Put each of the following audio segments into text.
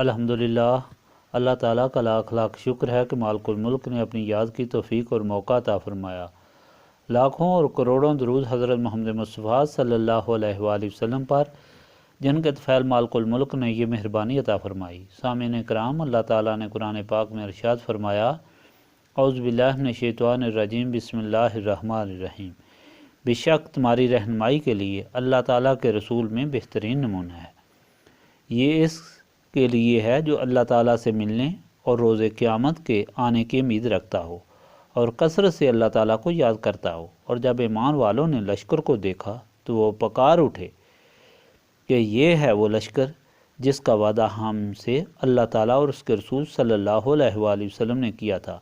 الحمدللہ، اللہ تعالیٰ کا لاکھ لاکھ شکر ہے کہ مالک الملک نے اپنی یاد کی توفیق اور موقع عطا فرمایا۔ لاکھوں اور کروڑوں درود حضرت محمد مصطفیٰ صلی اللہ علیہ وآلہ وسلم پر، جن کے طفیل مالک الملک نے یہ مہربانی عطا فرمائی۔ سامعین کرام، اللہ تعالیٰ نے قرآن پاک میں ارشاد فرمایا، اعوذ باللہ من الشیطان الرجیم، بسم اللہ الرحمن الرحیم۔ بے شک تمہاری رہنمائی کے لیے اللہ تعالیٰ کے رسول میں بہترین نمونہ ہے۔ یہ اس کے لیے ہے جو اللہ تعالیٰ سے ملنے اور روز قیامت کے آنے کی امید رکھتا ہو اور کثرت سے اللہ تعالیٰ کو یاد کرتا ہو۔ اور جب ایمان والوں نے لشکر کو دیکھا تو وہ پکار اٹھے کہ یہ ہے وہ لشکر جس کا وعدہ ہم سے اللہ تعالیٰ اور اس کے رسول صلی اللہ علیہ وآلہ وسلم نے کیا تھا،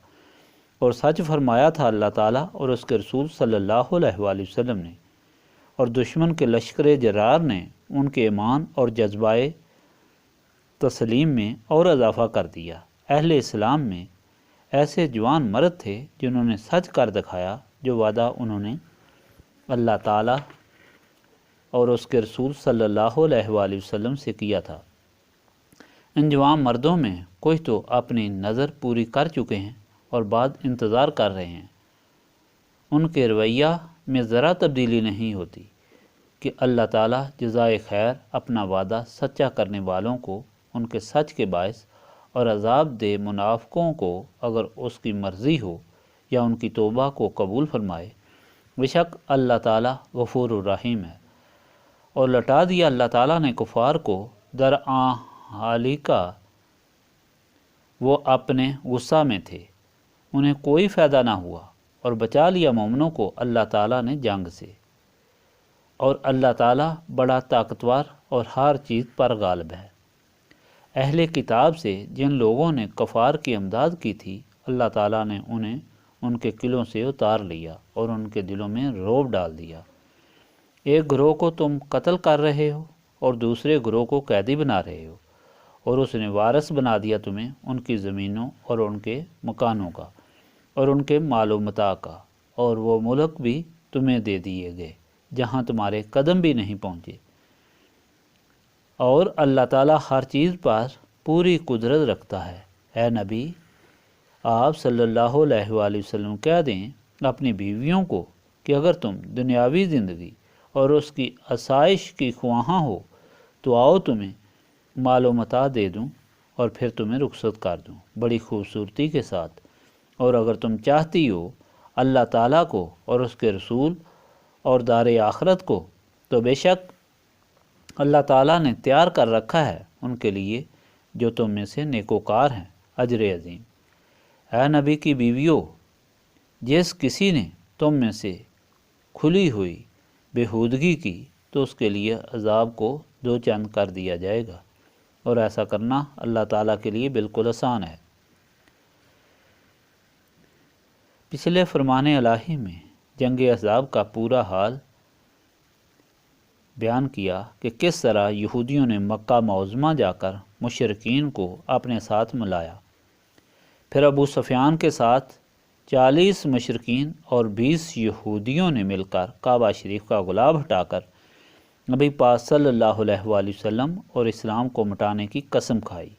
اور سچ فرمایا تھا اللہ تعالیٰ اور اس کے رسول صلی اللہ علیہ وآلہ وسلم نے۔ اور دشمن کے لشکر جرار نے ان کے ایمان اور جذبہ تسلیم میں اور اضافہ کر دیا۔ اہل اسلام میں ایسے جوان مرد تھے جنہوں نے سچ کر دکھایا جو وعدہ انہوں نے اللہ تعالیٰ اور اس کے رسول صلی اللہ علیہ وآلہ وسلم سے کیا تھا۔ ان جوان مردوں میں کچھ تو اپنی نظر پوری کر چکے ہیں اور بعد انتظار کر رہے ہیں۔ ان کے رویہ میں ذرا تبدیلی نہیں ہوتی کہ اللہ تعالیٰ جزائے خیر اپنا وعدہ سچا کرنے والوں کو ان کے سچ کے باعث اور عذاب دے منافقوں کو اگر اس کی مرضی ہو یا ان کی توبہ کو قبول فرمائے۔ بے شک اللہ تعالیٰ غفور الرحیم ہے۔ اور لٹا دیا اللہ تعالیٰ نے کفار کو درآں حالی کا وہ اپنے غصہ میں تھے، انہیں کوئی فائدہ نہ ہوا، اور بچا لیا مومنوں کو اللہ تعالیٰ نے جنگ سے۔ اور اللہ تعالیٰ بڑا طاقتور اور ہر چیز پر غالب ہے۔ اہل کتاب سے جن لوگوں نے کفار کی امداد کی تھی، اللہ تعالیٰ نے انہیں ان کے قلعوں سے اتار لیا اور ان کے دلوں میں رعب ڈال دیا۔ ایک گروہ کو تم قتل کر رہے ہو اور دوسرے گروہ کو قیدی بنا رہے ہو، اور اس نے وارث بنا دیا تمہیں ان کی زمینوں اور ان کے مکانوں کا اور ان کے مال و متاع کا، اور وہ ملک بھی تمہیں دے دیے گئے جہاں تمہارے قدم بھی نہیں پہنچے۔ اور اللہ تعالیٰ ہر چیز پر پوری قدرت رکھتا ہے۔ اے نبی، آپ صلی اللہ علیہ وآلہ وسلم کہہ دیں اپنی بیویوں کو کہ اگر تم دنیاوی زندگی اور اس کی آسائش کی خواہاں ہو تو آؤ تمہیں مال و متاع دے دوں اور پھر تمہیں رخصت کر دوں بڑی خوبصورتی کے ساتھ۔ اور اگر تم چاہتی ہو اللہ تعالیٰ کو اور اس کے رسول اور دار آخرت کو، تو بے شک اللہ تعالیٰ نے تیار کر رکھا ہے ان کے لیے جو تم میں سے نیکوکار ہیں اجر عظیم۔ اے نبی کی بیویوں، جس کسی نے تم میں سے کھلی ہوئی بےہودگی کی تو اس کے لیے عذاب کو دو چند کر دیا جائے گا، اور ایسا کرنا اللہ تعالیٰ کے لیے بالکل آسان ہے۔ پچھلے فرمان الہی میں جنگ احزاب کا پورا حال بیان کیا کہ کس طرح یہودیوں نے مکہ معظمہ جا کر مشرکین کو اپنے ساتھ ملایا۔ پھر ابو سفیان کے ساتھ 40 مشرکین اور 20 یہودیوں نے مل کر کعبہ شریف کا غلاف ہٹا کر نبی پاک صلی اللہ علیہ وآلہ وسلم اور اسلام کو مٹانے کی قسم کھائی،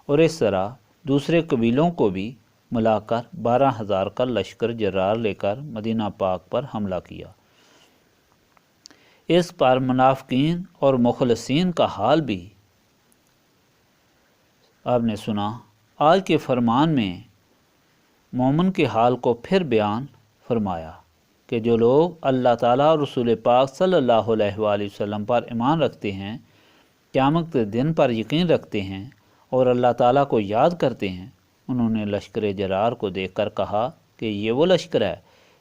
اور اس طرح دوسرے قبیلوں کو بھی ملا کر 12,000 کا لشکر جرار لے کر مدینہ پاک پر حملہ کیا۔ اس پر منافقین اور مخلصین کا حال بھی آپ نے سنا۔ آج کے فرمان میں مومن کے حال کو پھر بیان فرمایا کہ جو لوگ اللہ تعالیٰ اور رسول پاک صلی اللہ علیہ وآلہ وسلم پر ایمان رکھتے ہیں، قیامت کے دن پر یقین رکھتے ہیں اور اللہ تعالیٰ کو یاد کرتے ہیں، انہوں نے لشکر جرار کو دیکھ کر کہا کہ یہ وہ لشکر ہے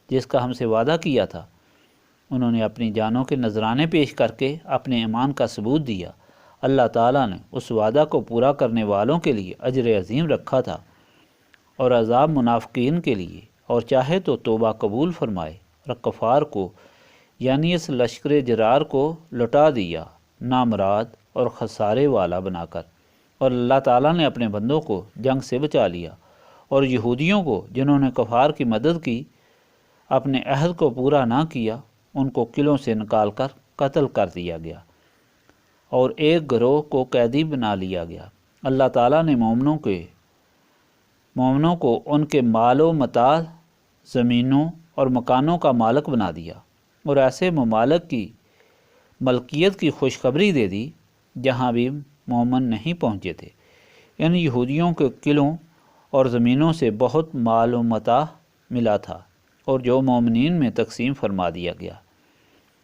جس کا ہم سے وعدہ کیا تھا۔ انہوں نے اپنی جانوں کے نذرانے پیش کر کے اپنے ایمان کا ثبوت دیا۔ اللہ تعالیٰ نے اس وعدہ کو پورا کرنے والوں کے لیے اجر عظیم رکھا تھا، اور عذاب منافقین کے لیے، اور چاہے تو توبہ قبول فرمائے۔ اور کفار کو یعنی اس لشکر جرار کو لٹا دیا نامراد اور خسارے والا بنا کر، اور اللہ تعالیٰ نے اپنے بندوں کو جنگ سے بچا لیا۔ اور یہودیوں کو جنہوں نے کفار کی مدد کی، اپنے عہد کو پورا نہ کیا، ان کو قلعوں سے نکال کر قتل کر دیا گیا، اور ایک گروہ کو قیدی بنا لیا گیا۔ اللہ تعالیٰ نے مومنوں کو ان کے مال و متاع، زمینوں اور مکانوں کا مالک بنا دیا اور ایسے ممالک کی ملکیت کی خوشخبری دے دی جہاں بھی مومن نہیں پہنچے تھے۔ ان یہودیوں کے قلعوں اور زمینوں سے بہت مال و متاع ملا تھا اور جو مومنین میں تقسیم فرما دیا گیا۔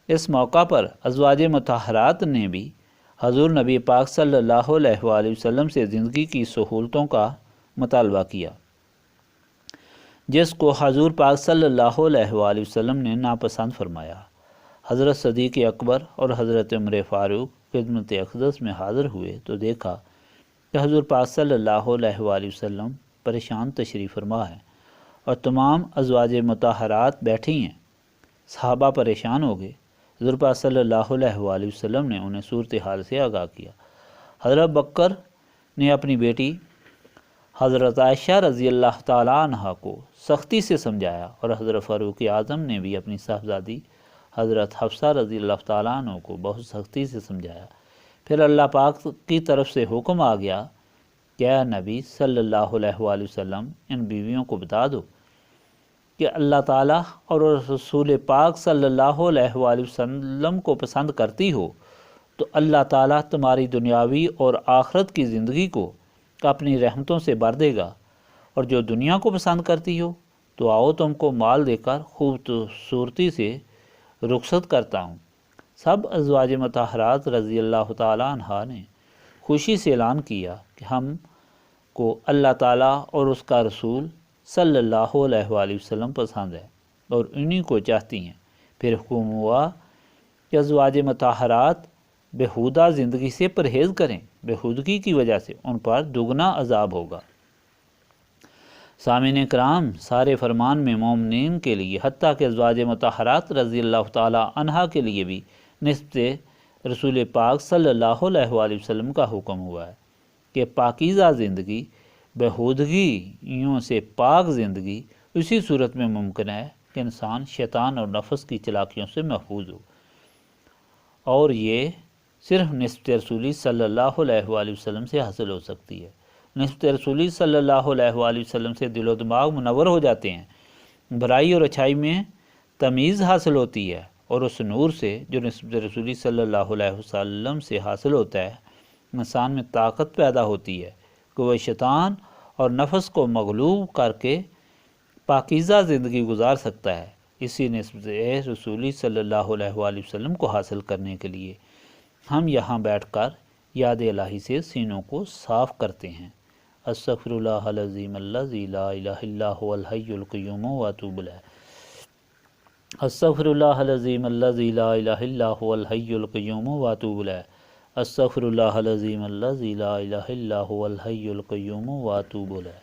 اس موقع پر ازواج مطہرات نے بھی حضور نبی پاک صلی اللہ علیہ وآلہ وسلم سے زندگی کی سہولتوں کا مطالبہ کیا، جس کو حضور پاک صلی اللہ علیہ وآلہ وسلم نے ناپسند فرمایا۔ حضرت صدیق اکبر اور حضرت عمر فاروق خدمت اقدس میں حاضر ہوئے تو دیکھا کہ حضور پاک صلی اللہ علیہ وآلہ وسلم پریشان تشریف فرما ہے اور تمام ازواج مطہرات بیٹھی ہیں۔ صحابہ پریشان ہو گئے۔ حضور پاک صلی اللہ علیہ وآلہ وسلم نے انہیں صورتحال سے آگاہ کیا۔ حضرت بکر نے اپنی بیٹی حضرت عائشہ رضی اللہ تعالیٰ عنہ کو سختی سے سمجھایا اور حضرت فاروق اعظم نے بھی اپنی صاحبزادی حضرت حفصہ رضی اللہ تعالیٰ عنہ کو بہت سختی سے سمجھایا۔ پھر اللہ پاک کی طرف سے حکم آ گیا کہ اے نبی صلی اللہ علیہ وآلہ وسلم ان بیویوں کو بتا دو کہ اللہ تعالیٰ اور رسول پاک صلی اللہ علیہ وآلہ وسلم کو پسند کرتی ہو تو اللہ تعالیٰ تمہاری دنیاوی اور آخرت کی زندگی کو اپنی رحمتوں سے بھر دے گا، اور جو دنیا کو پسند کرتی ہو تو آؤ تم کو مال دے کر خوبصورتی سے رخصت کرتا ہوں۔ سب ازواج مطہرات رضی اللہ تعالیٰ عنہ نے خوشی سے اعلان کیا کہ ہم کو اللہ تعالیٰ اور اس کا رسول صلی اللہ علیہ وآلہ وسلم پسند ہے اور انہی کو چاہتی ہیں۔ پھر حکم ہوا کہ ازواج مطہرات بےہودہ زندگی سے پرہیز کریں، بےہودگی کی وجہ سے ان پر دگنا عذاب ہوگا۔ سامعین کرام، سارے فرمان میں مومنین کے لیے حتیٰ کہ ازواج مطہرات رضی اللہ تعالیٰ عنہ کے لیے بھی نسبت رسول پاک صلی اللہ علیہ وآلہ وسلم کا حکم ہوا ہے کہ پاکیزہ زندگی، بےہودگیوں سے پاک زندگی اسی صورت میں ممکن ہے کہ انسان شیطان اور نفس کی چلاکیوں سے محفوظ ہو، اور یہ صرف نسبت رسولی صلی اللہ علیہ وآلہ وسلم سے حاصل ہو سکتی ہے۔ نسبت رسولی صلی اللہ علیہ وآلہ وسلم سے دل و دماغ منور ہو جاتے ہیں، برائی اور اچھائی میں تمیز حاصل ہوتی ہے، اور اس نور سے جو نسبت رسولی صلی اللہ علیہ وسلم سے حاصل ہوتا ہے انسان میں طاقت پیدا ہوتی ہے کہ وہ شیطان اور نفس کو مغلوب کر کے پاکیزہ زندگی گزار سکتا ہے۔ اسی نسبت رسولی صلی اللہ علیہ وآلہ وسلم کو حاصل کرنے کے لیے ہم یہاں بیٹھ کر یاد الہی سے سینوں کو صاف کرتے ہیں۔ استغفر اللہ العظیم الذی لا الہ الا هو الحی القیوم واتوب الیہ۔ استغفر اللہ العظیم الذی لا الہ الا هو الحی القیوم واتوب الیہ۔ استغفر اللہ العظیم الذی لا الہ الا هو الحی القیوم واتوب الیہ۔